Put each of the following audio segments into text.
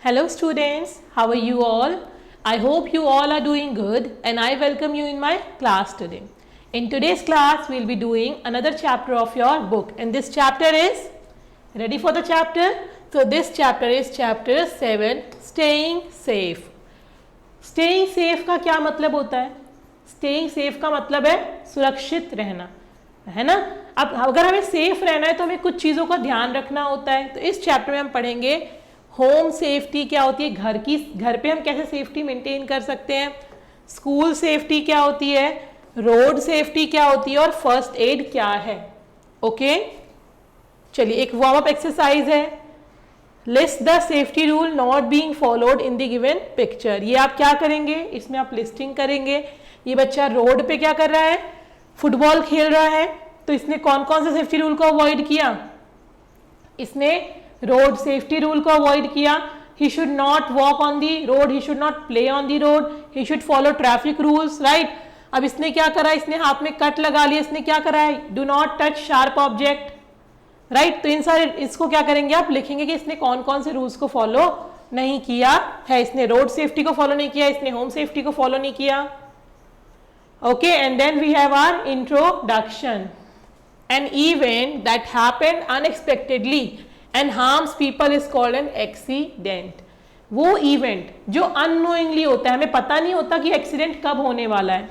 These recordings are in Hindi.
Hello students, how are you all? I hope you all are doing good and I welcome you in my class today. In today's class, we'll be doing another chapter of your book and this chapter is, ready for the chapter? So this chapter is chapter 7, Staying Safe. Staying safe का क्या मतलब होता है? Staying safe का मतलब है सुरक्षित रहना, है ना? अब अगर हमें सेफ रहना है तो हमें कुछ चीज़ों का ध्यान रखना होता है। तो इस चैप्टर में हम पढ़ेंगे होम सेफ्टी क्या होती है, घर पे हम कैसे सेफ्टी मेंटेन कर सकते हैं, स्कूल सेफ्टी क्या होती है, रोड सेफ्टी क्या होती है और फर्स्ट एड क्या है। ओके, चलिए एक वार्म अप एक्सरसाइज है। List the safety rule not being followed in the given picture. ये आप क्या करेंगे, इसमें आप लिस्टिंग करेंगे। ये बच्चा रोड पे क्या कर रहा है, फुटबॉल खेल रहा है, तो इसने कौन कौन से सेफ्टी रूल को अवॉइड किया, इसने रोड सेफ्टी रूल को अवॉइड किया। He should not walk on the road, he should not play on the road, he should follow traffic rules, right. अब इसने क्या करा, इसने हाथ में कट लगा लिया, इसने क्या करा है, do not touch sharp object, right. तो इन सारे इसको क्या करेंगे, आप लिखेंगे कि इसने कौन कौन से रूल्स को फॉलो नहीं किया है। इसने रोड सेफ्टी को फॉलो नहीं किया, इसने होम सेफ्टी को फॉलो नहीं किया। Okay, and then we have our introduction. An event that happened unexpectedly and harms people is called an accident. वो इवेंट जो अननोइंगली होता है, हमें पता नहीं होता कि एक्सीडेंट कब होने वाला है,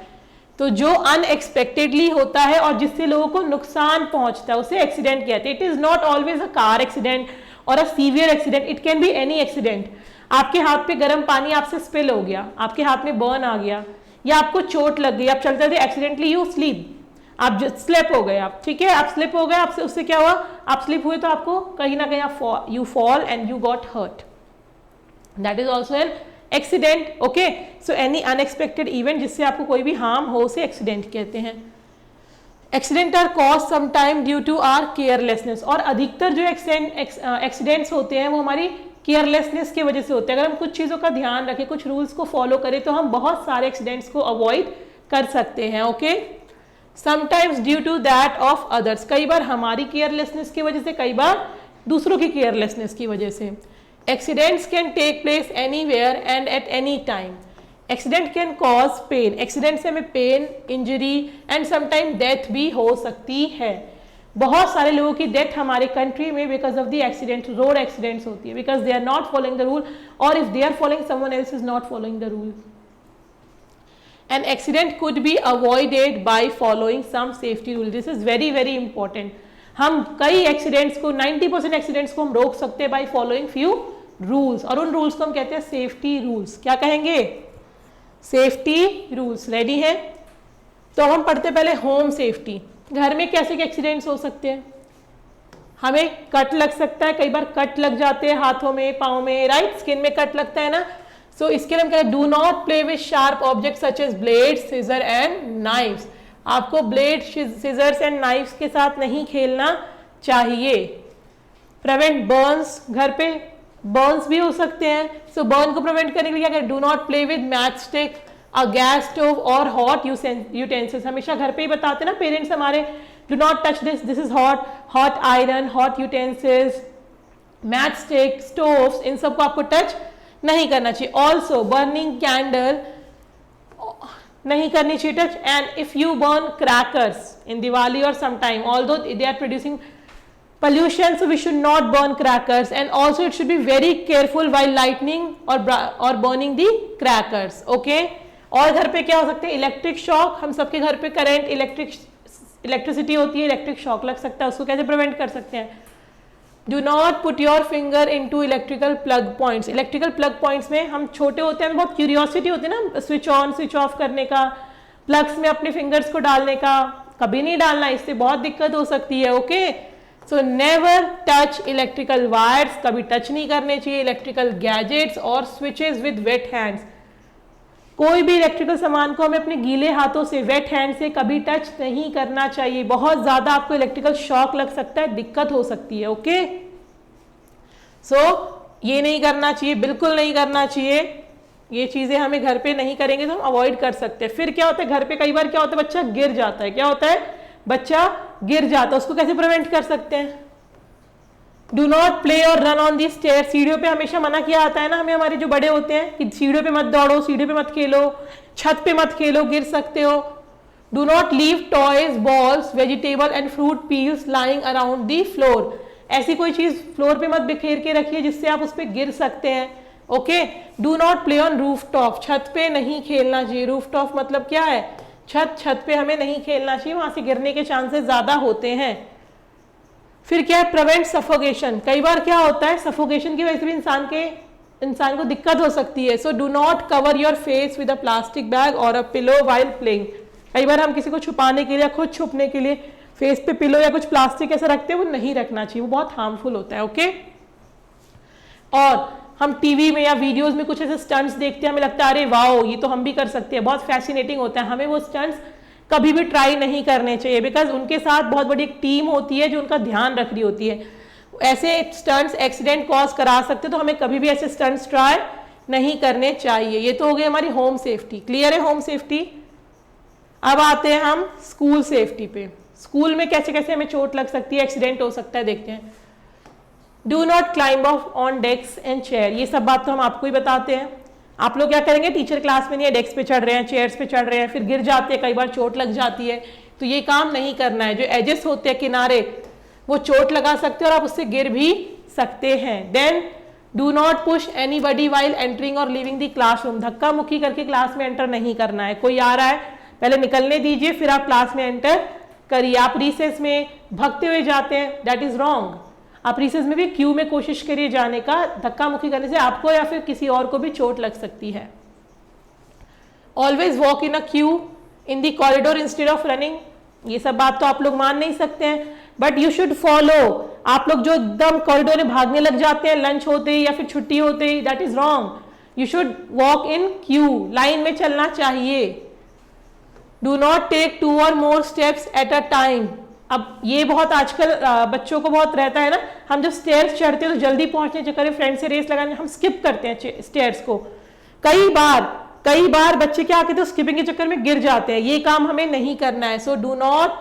तो जो अनएक्सपेक्टेडली होता है और जिससे लोगों को नुकसान पहुंचता है उसे एक्सीडेंट कहते हैं। It is not always a car accident और a severe accident, it can be any accident. आपके हाथ पे गर्म पानी आपसे स्पिल हो गया, आपके हाथ में बर्न आ गया, या आपको चोट लग गई, आप चलते थे एक्सीडेंटली यू स्लीप, आप स्लिप हो गए, आप ठीक है, आप स्लिप हो गए, आपसे उससे क्या हुआ, आप स्लिप हुए तो आपको कहीं ना कहीं you fall and you got hurt, that is also an accident. Okay, so any unexpected event जिससे आपको कोई भी हार्म हो उसे एक्सीडेंट कहते हैं। Accident are cause some time due to our carelessness, और अधिकतर जो एक्सीडेंट्स होते हैं वो हमारी केयरलेसनेस की वजह से होते हैं। अगर हम कुछ चीज़ों का ध्यान रखें, कुछ रूल्स को फॉलो करें तो हम बहुत सारे एक्सीडेंट्स को अवॉइड कर सकते हैं। Okay, sometimes due to that of others, कई बार हमारी केयरलेसनेस की वजह से, कई बार दूसरों की केयरलेसनेस की वजह से। Accidents can take place anywhere and at any time. Accident can cause pain, accident से हमें pain, injury and sometime death भी हो सकती है। बहुत सारे लोगों की डेथ हमारे कंट्री में because of the accident, road accidents होती है, because they are not following the rule, और if they are following someone else is not following the rule. An accident could be avoided by following some safety rule. This is very very important. हम कई एक्सीडेंट्स को, 90% एक्सीडेंट्स को हम रोक सकते हैं by following few rules, और उन रूल्स को हम कहते हैं सेफ्टी रूल्स। क्या कहेंगे, सेफ्टी रूल्स। रेडी है, तो हम पढ़ते पहले होम सेफ्टी। घर में कैसे के एक्सीडेंट्स हो सकते हैं, हमें कट लग सकता है, कई बार कट लग जाते हैं हाथों में, पाँव में, राइट, स्किन में कट लगता है ना। सो इसके लिए हम कहते हैं do not play with sharp object such as blade, scissor and knifes. आपको ब्लेड, सीजर्स एंड नाइफ्स के साथ नहीं खेलना चाहिए। प्रिवेंट बर्न्स, घर पे बर्न्स भी हो सकते हैं, सो बर्न को प्रिवेंट करने के लिए क्या करें, do not play with match stick, a gas stove और हॉट यूटेंसिल्स। हमेशा घर पे ही बताते ना पेरेंट्स हमारे, do not touch this, this is hot, hot iron, hot utensils, match stick, stoves, इन सबको आपको टच नहीं करना चाहिए। ऑल्सो बर्निंग कैंडल नहीं करनी चाहिए touch, and if you burn crackers in Diwali और sometime, although they are producing pollution, so we should not burn crackers, and also it should be very careful while lightning or burning the crackers. Okay, और घर पे क्या हो सकते हैं, इलेक्ट्रिक शॉक, हम सबके घर पे करंट, इलेक्ट्रिसिटी होती है, इलेक्ट्रिक शॉक लग सकता है, उसको कैसे प्रिवेंट कर सकते हैं। Do not put your finger into electrical plug points. Electrical plug points में हम छोटे होते हैं, बहुत क्यूरियोसिटी होती है ना स्विच ऑन स्विच ऑफ करने का, प्लग्स में अपने फिंगर्स को डालने का, कभी नहीं डालना, इससे बहुत दिक्कत हो सकती है। Okay, so never touch electrical wires, कभी टच नहीं करने चाहिए इलेक्ट्रिकल गैजेट्स और स्विचेस विद वेट हैंड्स। कोई भी इलेक्ट्रिकल सामान को हमें अपने गीले हाथों से, वेट हैंड से कभी टच नहीं करना चाहिए। बहुत ज्यादा आपको इलेक्ट्रिकल शॉक लग सकता है, दिक्कत हो सकती है। ओके, सो ये नहीं करना चाहिए, बिल्कुल नहीं करना चाहिए। ये चीजें हमें घर पे नहीं करेंगे तो हम अवॉइड कर सकते हैं। फिर क्या होता है, घर पे कई बार क्या होता है, बच्चा गिर जाता है। क्या होता है, बच्चा गिर जाता है, उसको कैसे प्रिवेंट कर सकते हैं, डू नॉट प्ले और रन ऑन दी स्टेयर, सीढ़ियों पे हमेशा मना किया आता है ना हमें, हमारे जो बड़े होते हैं कि सीढ़ियों पे मत दौड़ो, सीढ़ियों पे मत खेलो, छत पे मत खेलो, गिर सकते हो। Do not leave toys, balls, vegetable and fruit peels lying around the floor, ऐसी कोई चीज फ्लोर पे मत बिखेर के रखिए जिससे आप उस पर गिर सकते हैं। Okay. Do not play on roof top, छत पे नहीं खेलना चाहिए। रूफ टॉप मतलब क्या है, छत पे हमें नहीं खेलना चाहिए, वहां से गिरने के चांसेस ज्यादा होते हैं। फिर क्या है, प्रिवेंट सफोकेशन, कई बार क्या होता है सफोकेशन की वजह से भी इंसान को दिक्कत हो सकती है। सो do not cover your face with a plastic bag और अ पिलो व्हाइल प्लेइंग, कई बार हम किसी को छुपाने के लिए या खुद छुपने के लिए फेस पे पिलो या कुछ प्लास्टिक ऐसा रखते हैं, वो नहीं रखना चाहिए, वो बहुत हार्मफुल होता है। ओके। और हम टीवी में या वीडियोस में कुछ ऐसे स्टंट्स देखते हैं, हमें लगता है अरे वाओ ये तो हम भी कर सकते हैं, बहुत फैसिनेटिंग होता है, हमें वो स्टंट्स कभी भी ट्राई नहीं करने चाहिए, बिकॉज उनके साथ बहुत बड़ी एक टीम होती है जो उनका ध्यान रख रही होती है। ऐसे स्टंट्स एक्सीडेंट कॉज करा सकते, तो हमें कभी भी ऐसे स्टंट्स ट्राई नहीं करने चाहिए। ये तो हो गई हमारी होम सेफ्टी। क्लियर है होम सेफ्टी। अब आते हैं हम स्कूल सेफ्टी पे। स्कूल में कैसे कैसे हमें चोट लग सकती है, एक्सीडेंट हो सकता है, देखते हैं। Do not climb of on desk and chair, ये सब बात तो हम आपको ही बताते हैं। आप लोग क्या करेंगे, टीचर क्लास में नहीं है, डेस्क पे चढ़ रहे हैं, चेयर्स पे चढ़ रहे हैं, फिर गिर जाते हैं, कई बार चोट लग जाती है, तो ये काम नहीं करना है। जो एजेस होते हैं किनारे, वो चोट लगा सकते हैं और आप उससे गिर भी सकते हैं। Then do not push anybody while entering और लिविंग द क्लासरूम, धक्का मुक्की करके क्लास में एंटर नहीं करना है। कोई आ रहा है, पहले निकलने दीजिए, फिर आप क्लास में एंटर करिए। आप रिसेस में भागते हुए जाते हैं, दैट इज रॉन्ग। आप रिसेस में भी क्यू में कोशिश करिए जाने का, धक्का मुक्की करने से आपको या फिर किसी और को भी चोट लग सकती है। Always walk in a Q in the corridor instead of running, ये सब बात तो आप लोग मान नहीं सकते हैं, बट यू शुड फॉलो। आप लोग जो एकदम कॉरिडोर में भागने लग जाते हैं लंच होते ही या फिर छुट्टी होते ही, that is wrong. You should walk in queue, line में चलना चाहिए। Do not take 2 or more steps at a time, अब ये बहुत आजकल बच्चों को बहुत रहता है ना, हम जब स्टेयर्स चढ़ते हैं तो जल्दी पहुंचने चक्कर में फ्रेंड से रेस लगाने हम स्किप करते हैं स्टेयर्स को। कई बार बच्चे क्या करते हैं, स्किपिंग के चक्कर में गिर जाते हैं, ये काम हमें नहीं करना है। सो do not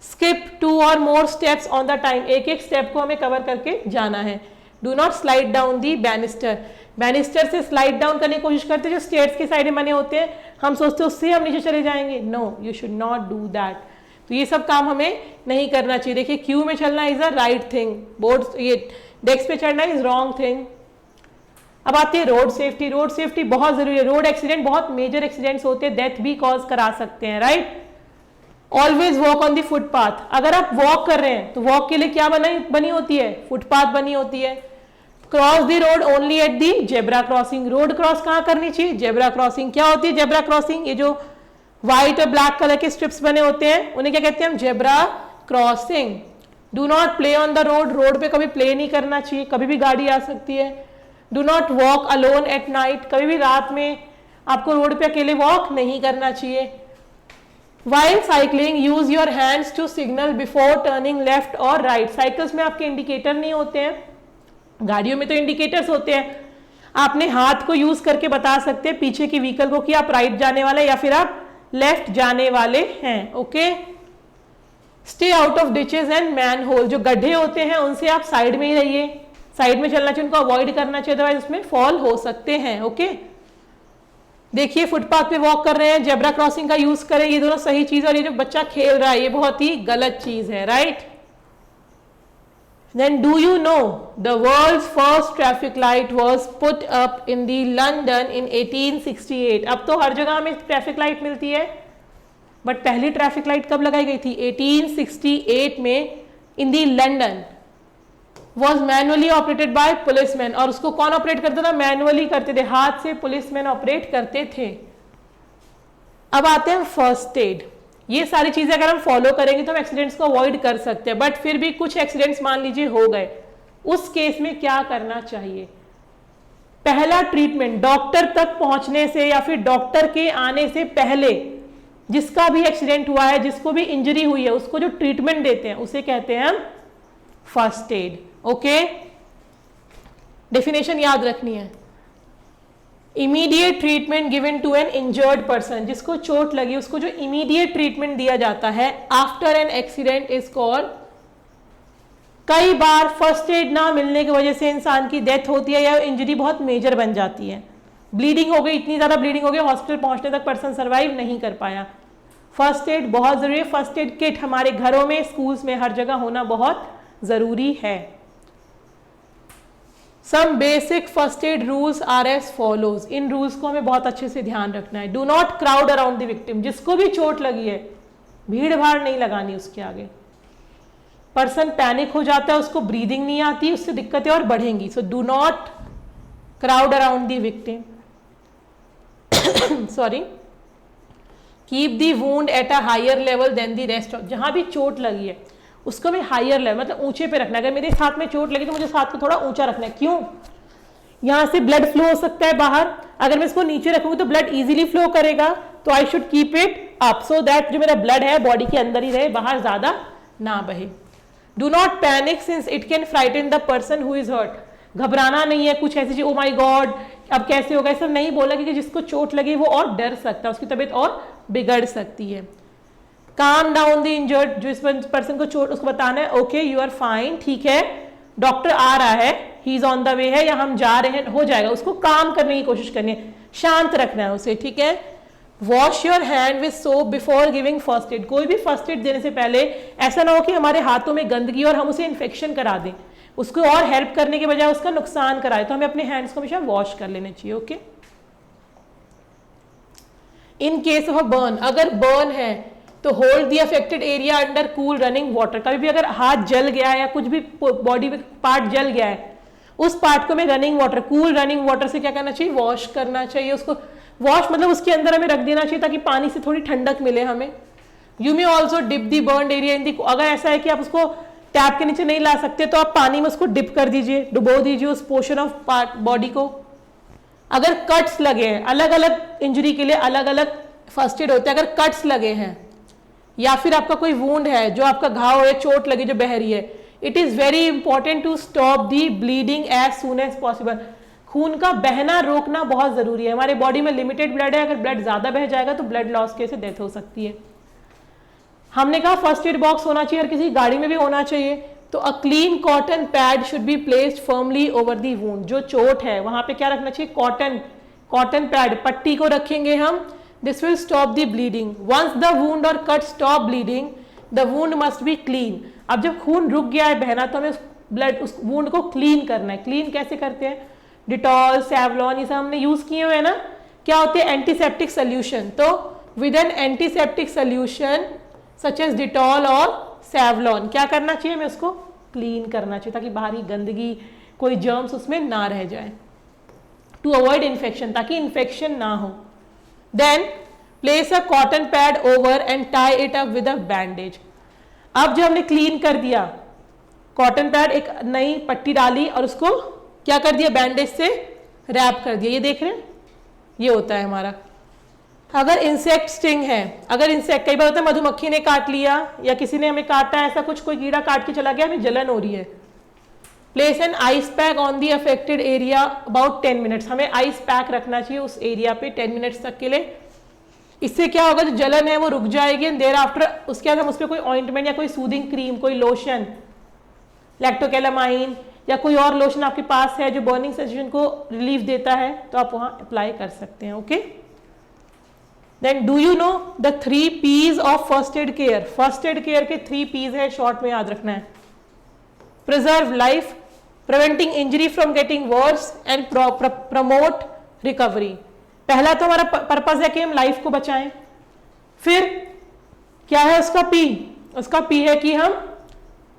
skip 2 or more steps on the time, एक एक स्टेप को हमें कवर करके जाना है। Do not slide down the banister, banister से स्लाइड डाउन करने की कोशिश करते हैं, जो स्टेयर्स के साइड में बने होते हैं, हम सोचते हैं उससे हम नीचे चले जाएंगे। No, you should not do that. तो ये सब काम हमें नहीं करना चाहिए। देखिए क्यू में चलना is a right thing, board ये डेस्क पे चढ़ना इज रॉन्ग थिंग। अब आती है रोड सेफ्टी। रोड सेफ्टी बहुत जरूरी है। रोड एक्सीडेंट बहुत मेजर एक्सीडेंट्स होते हैं, डेथ भी कॉज करा सकते हैं, right. Always walk on the footpath, अगर आप वॉक कर रहे हैं तो वॉक के लिए क्या बनी होती है, फुटपाथ बनी होती है। Cross the road only at the zebra crossing, road cross कहाँ करनी चाहिए, जेब्रा क्रॉसिंग। क्या होती है जेब्रा क्रॉसिंग, ये जो व्हाइट और ब्लैक कलर के स्ट्रिप्स बने होते हैं उन्हें क्या कहते हैं हम, zebra crossing. Do not play on the road, road पे कभी प्ले नहीं करना चाहिए, कभी भी गाड़ी आ सकती है। Do not walk alone at night, कभी भी रात में आपको रोड पे अकेले वॉक नहीं करना चाहिए। While cycling, use your hands to signal before turning left or right. Cycles में आपके इंडिकेटर नहीं होते हैं, गाड़ियों में तो इंडिकेटर्स होते हैं। आपने हाथ को यूज करके बता सकते हैं पीछे की व्हीकल को कि आप राइट जाने वाले या फिर आप लेफ्ट जाने वाले हैं। Okay. Stay out of ditches and man hole, जो गड्ढे होते हैं उनसे आप साइड में ही रहिए, साइड में चलना चाहिए, उनको अवॉइड करना चाहिए, अदरवाइज उसमें फॉल हो सकते हैं। ओके। देखिए फुटपाथ पे वॉक कर रहे हैं, जेब्रा क्रॉसिंग का यूज करें, ये दोनों सही चीज है, और ये जो बच्चा खेल रहा है ये बहुत ही गलत चीज है, right. Then do you know the world's first traffic light was put up in the London in 1868। अब तो हर जगह हमें ट्रैफिक लाइट मिलती है, बट पहली ट्रैफिक लाइट कब लगाई गई थी, 1868 में, in the London. Was manually operated by policeman, और उसको कौन ऑपरेट करता था, मैनुअली करते थे, हाथ से पुलिसमैन ऑपरेट करते थे। अब आते हैं फर्स्ट एड। ये सारी चीजें अगर हम फॉलो करेंगे तो हम एक्सीडेंट्स को अवॉइड कर सकते हैं, बट फिर भी कुछ एक्सीडेंट्स मान लीजिए हो गए, उस केस में क्या करना चाहिए। पहला ट्रीटमेंट, डॉक्टर तक पहुंचने से या फिर डॉक्टर के आने से पहले जिसका भी एक्सीडेंट हुआ है, जिसको भी इंजरी हुई है, उसको जो ट्रीटमेंट देते हैं उसे कहते हैं हम फर्स्ट एड। ओके। डेफिनेशन याद रखनी है। Immediate treatment given to an injured person, जिसको चोट लगी उसको जो इमीडिएट ट्रीटमेंट दिया जाता है after an accident is called कई बार फर्स्ट एड ना मिलने की वजह से इंसान की डेथ होती है या इंजरी बहुत मेजर बन जाती है, ब्लीडिंग हो गई, इतनी ज़्यादा ब्लीडिंग हो गई, हॉस्पिटल पहुंचने तक पर्सन सर्वाइव नहीं कर पाया। फर्स्ट एड बहुत ज़रूरी है। फर्स्ट एड किट हमारे घरों में, स्कूल्स में, हर जगह होना बहुत ज़रूरी है। Some basic first aid rules are as follows. इन रूल्स को हमें बहुत अच्छे से ध्यान रखना है। Do not crowd around the victim. जिसको भी चोट लगी है भीड़ भाड़ नहीं लगानी उसके आगे। पर्सन पैनिक हो जाता है, उसको ब्रीदिंग नहीं आती, उससे दिक्कतें और बढ़ेंगी। So do not crowd around the victim. Sorry. Keep the wound at a higher level than the rest of. जहां भी चोट लगी है उसको हमें हायर लेवल मतलब ऊंचे पे रखना है। अगर मेरे हाथ में चोट लगी तो मुझे हाथ को थोड़ा ऊंचा रखना है। क्यों? यहां से ब्लड फ्लो हो सकता है बाहर, अगर मैं इसको नीचे रखूंगी तो ब्लड इजीली फ्लो करेगा। तो I should keep it up so that जो मेरा ब्लड है बॉडी के अंदर ही रहे, बाहर ज्यादा ना बहे। Do not panic since it can frighten the person who is hurt. घबराना नहीं है कुछ ऐसी चीज, ओ माई गॉड अब कैसे होगा, ऐसा नहीं बोला, क्योंकि जिसको चोट लगी वो और डर सकता है, उसकी तबीयत और बिगड़ सकती है। Calm down the injured. जो इस पर्सन को चोट, उसको बताना है ओके यू आर फाइन, ठीक है, डॉक्टर आ रहा है, he is on the way है, या हम जा रहे हैं, हो जाएगा। उसको काम करने की कोशिश करनी है, शांत रखना है उसे, ठीक है। Wash your hand with soap before giving first add. कोई भी फर्स्ट एड देने से पहले ऐसा ना हो कि हमारे हाथों में गंदगी और हम उसे इन्फेक्शन करा दें, उसको और हेल्प करने के बजाय उसका नुकसान कराए। तो हमें अपने हैंड्स को हमेशा वॉश कर लेने चाहिए, okay. In case of a burn, अगर बर्न है तो hold the affected area under cool running water. कभी भी अगर हाथ जल गया है या कुछ भी बॉडी में पार्ट जल गया है, उस पार्ट को हमें running water, cool running water से क्या करना चाहिए, वॉश करना चाहिए। उसको वॉश मतलब उसके अंदर हमें रख देना चाहिए ताकि पानी से थोड़ी ठंडक मिले हमें। You may also dip the burn area in the. अगर ऐसा है कि आप उसको टैप के नीचे नहीं ला सकते तो आप पानी में उसको डिप कर दीजिए, डुबो दीजिए उस पोर्शन ऑफ पार्ट बॉडी को। अगर कट्स लगे हैं, अलग अलग इंजरी के लिए अलग अलग फर्स्ट एड होते हैं। अगर कट्स लगे हैं या फिर आपका कोई वुंड है, जो आपका घाव है, चोट लगी जो बह रही है, it is very important to stop the bleeding as soon as possible. खून का बहना रोकना बहुत जरूरी है। हमारे बॉडी में लिमिटेड ब्लड है, अगर ब्लड ज्यादा बह जाएगा तो ब्लड लॉस के से डेथ हो सकती है। हमने कहा फर्स्ट एड बॉक्स होना चाहिए, हर किसी गाड़ी में भी होना चाहिए। तो a clean cotton pad should be placed firmly over the wound. जो चोट है वहां पे क्या रखना चाहिए, कॉटन पैड, पट्टी को रखेंगे हम। This will stop the bleeding. Once the wound or cut stop bleeding, the wound must be clean. अब जब खून रुक गया है बहना तो हमें उस वुंड को क्लीन करना है। क्लीन कैसे करते हैं, डिटॉल, सेवलॉन, ये सब हमने यूज किए हुए हैं ना। क्या होते हैं, एंटीसेप्टिक सोल्यूशन। तो with an antiseptic solution such as Dettol और सेवलॉन क्या करना चाहिए, हमें उसको क्लीन करना चाहिए ताकि बाहरी गंदगी, कोई जर्म्स उसमें ना रह जाए, टू अवॉइड इन्फेक्शन, ताकि इन्फेक्शन ना हो। Then place a cotton pad over and tie it up with a bandage. अब जो हमने क्लीन कर दिया, कॉटन पैड, एक नई पट्टी डाली और उसको क्या कर दिया, बैंडेज से रैप कर दिया। ये देख रहे हैं, ये होता है हमारा। अगर इंसेक्ट स्टिंग है, अगर इंसेक्ट, कई बार होता है मधुमक्खी ने काट लिया या किसी ने हमें काटा है, ऐसा कुछ, कोई कीड़ा काट के चला गया, हमें जलन हो रही है, place an ice pack on the affected area about 10 minutes. हमें आइस पैक रखना चाहिए उस एरिया पे 10 मिनट्स तक के लिए। इससे क्या होगा, जो जलन है वो रुक जाएगी एंड देयर आफ्टर उसके बाद हम उस पर कोई ऑइंटमेंट या कोई सूदिंग क्रीम, कोई लोशन, लैक्टोकैलामाइन या कोई और लोशन आपके पास है जो बर्निंग सेंसेशन को रिलीफ देता है, तो आप वहां अप्लाई कर सकते हैं, okay. Then do you know the 3 P's of first aid care. First aid care के 3 P's है, शॉर्ट में याद रखना है। Preserve life, preventing injury from getting worse and promote recovery. पहला तो हमारा पर्पस है कि हम लाइफ को बचाएं। फिर क्या है उसका पी, उसका पी है कि हम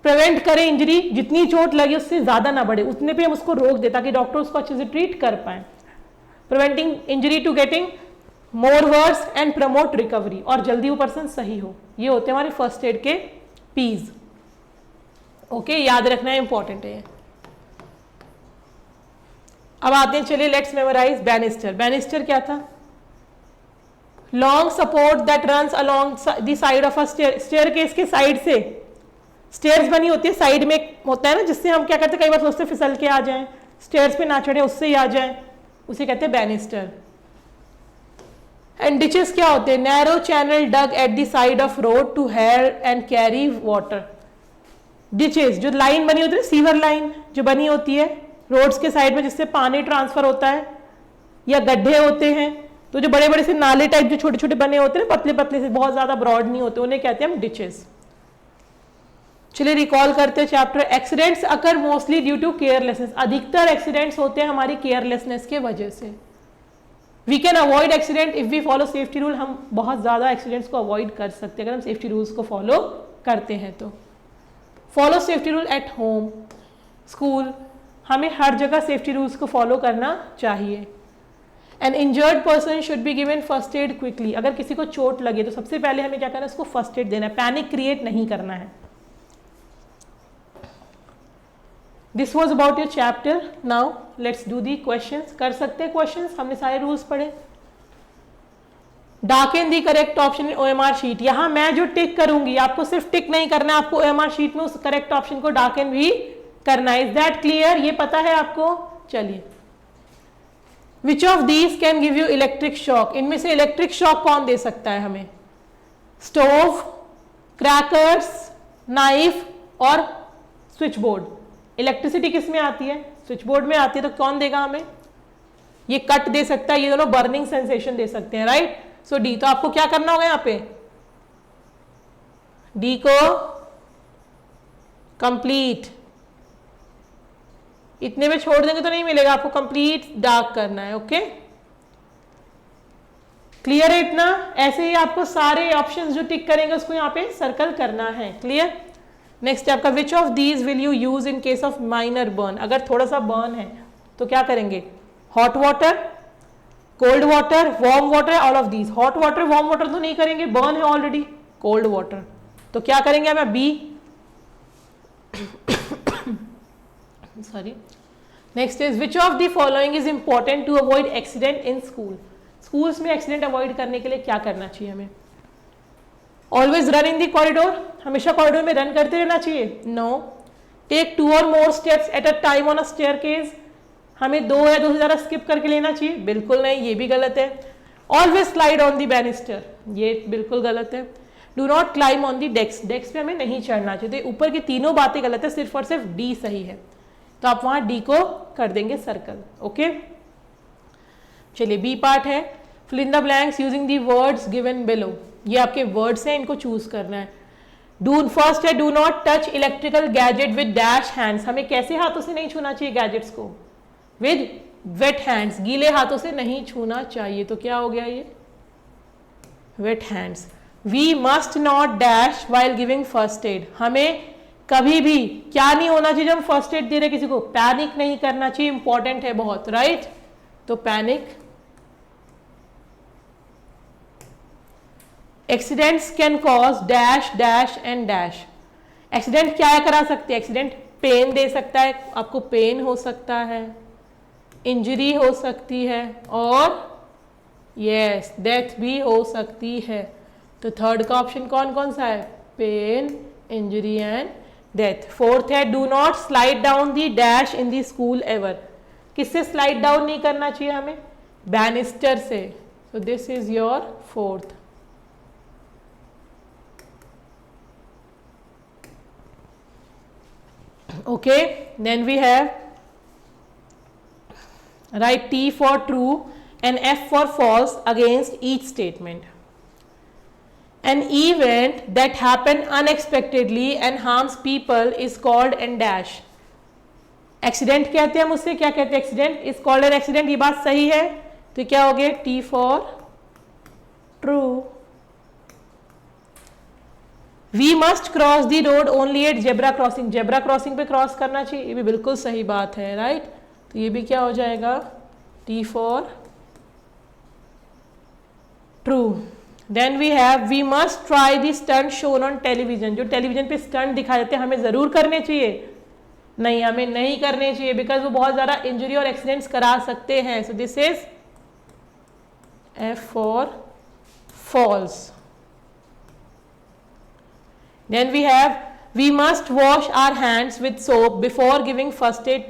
प्रिवेंट करें इंजरी, जितनी चोट लगी उससे ज्यादा ना बढ़े, उतने पे हम उसको रोक दे ताकि डॉक्टर उसको अच्छे से ट्रीट कर पाए। Preventing injury to getting more worse and promote recovery, और जल्दी वो पर्सन सही हो। ये होते हैं हमारे फर्स्ट एड के पीज, ओके, याद रखना इंपॉर्टेंट है। अब आते हैं, चलिए लेट्स मेमोराइज बैनिस्टर। बैनिस्टर क्या था, long support that runs along the side of a stair. Staircase के साइड से स्टेयर्स बनी होती है, साइड में होता है ना, जिससे हम क्या करते हैं, कई बार सोचते फिसल के आ जाएं, स्टेयर्स पे ना चढ़े, उससे ही आ जाएं, उसे कहते हैं बैनिस्टर। एंड डिचेस क्या होते हैं, narrow channel dug at the side of road to here and carry water. Ditches, जो लाइन बनी होती है, सीवर लाइन जो बनी होती है रोड्स के साइड में जिससे पानी ट्रांसफर होता है, या गड्ढे होते हैं, तो जो बड़े बड़े से नाले टाइप जो छोटे छोटे बने होते हैं पतले पतले से, बहुत ज्यादा ब्रॉड नहीं होते, उन्हें कहते हैं हम डिचेस। चलिए रिकॉल करते हैं chapter. Accidents occur mostly due to carelessness, अधिकतर एक्सीडेंट्स होते हैं हमारी केयरलेसनेस के वजह से। We can avoid accident if we follow safety rule, हम बहुत ज्यादा एक्सीडेंट्स को अवॉइड कर सकते हैं अगर हम सेफ्टी रूल्स को फॉलो करते हैं तो। Follow safety rule at home, school, हमें हर जगह सेफ्टी रूल्स को फॉलो करना चाहिए। N injured person should be given first aid quickly, अगर किसी को चोट लगे तो सबसे पहले हमें क्या करना है, उसको फर्स्ट एड देना है, पैनिक क्रिएट नहीं करना है। This was about your chapter. Now let's do the questions. कर सकते हैं क्वेश्चंस, हमने सारे रूल्स पढ़े। Darken the correct option in OMR sheet, यहां मैं जो टिक करूंगी आपको सिर्फ टिक नहीं करना है, आपको ओएमआर शीट में उस करेक्ट ऑप्शन को डार्कन भी करना है। Is that clear? ये पता है आपको? चलिए। Which of these can give you electric shock, इनमें से इलेक्ट्रिक शॉक कौन दे सकता है हमें? स्टोव, क्रैकर्स, नाइफ और स्विच बोर्ड। इलेक्ट्रिसिटी किस में आती है? स्विच बोर्ड में आती है, तो कौन देगा हमें? ये कट दे सकता है, ये दोनों बर्निंग सेंसेशन दे सकते हैं, राइट? सो डी। तो आपको क्या करना होगा यहां पे? डी को कंप्लीट, इतने में छोड़ देंगे तो नहीं मिलेगा, आपको कंप्लीट डार्क करना है। ओके, क्लियर है इतना? ऐसे ही आपको सारे ऑप्शंस जो टिक करेंगे उसको यहाँ पे सर्कल करना है। क्लियर? नेक्स्ट है आपका which of these will you use in case of minor burn, अगर थोड़ा सा बर्न है तो क्या करेंगे? Hot water, cold water, warm water, all of these. Hot water warm water तो नहीं करेंगे, बर्न है ऑलरेडी। कोल्ड वाटर, तो क्या करेंगे हमें? B. Sorry. Next is which of the following is important to avoid accident in school, schools में एक्सीडेंट अवॉइड करने के लिए क्या करना चाहिए हमें? Always run in the corridor, हमेशा कॉरिडोर में रन करते रहना चाहिए? नो। टेक 2 और more steps at a time on a staircase, हमें 2 या 2 से ज्यादा स्किप करके लेना चाहिए? बिल्कुल नहीं, ये भी गलत है। Always slide on the banister, ये बिल्कुल गलत है। Do not climb on the desk, desk पे हमें नहीं चढ़ना चाहिए। तो ऊपर की तीनों बातें गलत है, सिर्फ और सिर्फ डी सही है, तो आप वहां डी को कर देंगे सर्कल। ओके, चलिए बी पार्ट है। Fill in the blanks using the words given below, ये आपके वर्ड्स हैं, इनको चूज करना है। डू फर्स्ट है do not touch electrical gadget with dash hands, हमें कैसे हाथों से नहीं छूना चाहिए गैजेट्स को? विद वेट हैंड्स, गीले हाथों से नहीं छूना चाहिए। तो क्या हो गया ये? Wet hands. We must not dash while giving first aid, हमें कभी भी क्या नहीं होना चाहिए जब हम फर्स्ट एड दे रहे किसी को? पैनिक नहीं करना चाहिए, इंपॉर्टेंट है बहुत, राइट? तो panic. Accidents can cause dash dash and dash, accident क्या करा सकते हैं? एक्सीडेंट पेन दे सकता है, आपको पेन हो सकता है, इंजरी हो सकती है, और यस डेथ भी हो सकती है। तो थर्ड का ऑप्शन कौन कौन सा है? Pain, injury and death. Fourth है do not slide down the dash in the school ever, किससे स्लाइड डाउन नहीं करना चाहिए हमें? बैनिस्टर से। So this is your fourth. Okay, then we have write T for true and F for false against each statement. An event that happened unexpectedly and harms people is called an dash. Accident कहते हैं हम उससे, क्या कहते हैं? Accident is called an accident, ये बात सही है, तो क्या हो गया? T for true. We must cross the road only at zebra crossing, zebra crossing पे क्रॉस करना चाहिए, ये भी बिल्कुल सही बात है, राइट? तो ये भी क्या हो जाएगा? T for true. Then we have we must try the stunt shown on television, जो टेलीविजन पे स्टंट दिखाए जाते हैं हमें जरूर करने चाहिए? नहीं, हमें नहीं करने चाहिए, बिकॉज वो बहुत ज्यादा इंजरी और एक्सीडेंट्स करा सकते हैं। So this is F for false. Then we have we must wash our hands with soap before giving first aid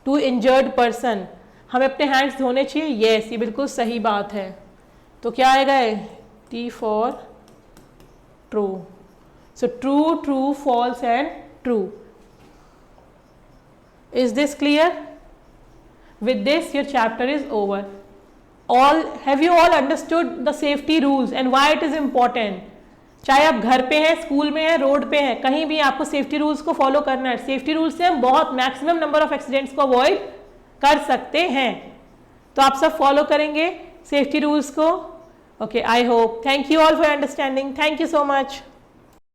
to injured person, हमें अपने हैंड्स धोने चाहिए? yes, ये बिल्कुल सही बात है। तो क्या आएगा? T for true. So true, true, false and true. Is this clear? With this your chapter is over. Have you all understood the safety rules and why it is important? चाहे आप घर पे हैं, स्कूल में हैं, रोड पे हैं, कहीं भी आपको सेफ्टी रूल्स को फॉलो करना है. सेफ्टी रूल्स से हम बहुत मैक्सिमम नंबर ऑफ एक्सीडेंट्स को अवॉइड कर सकते हैं. तो आप सब फॉलो करेंगे सेफ्टी रूल्स को. Okay, I hope. Thank you all for understanding. Thank you so much.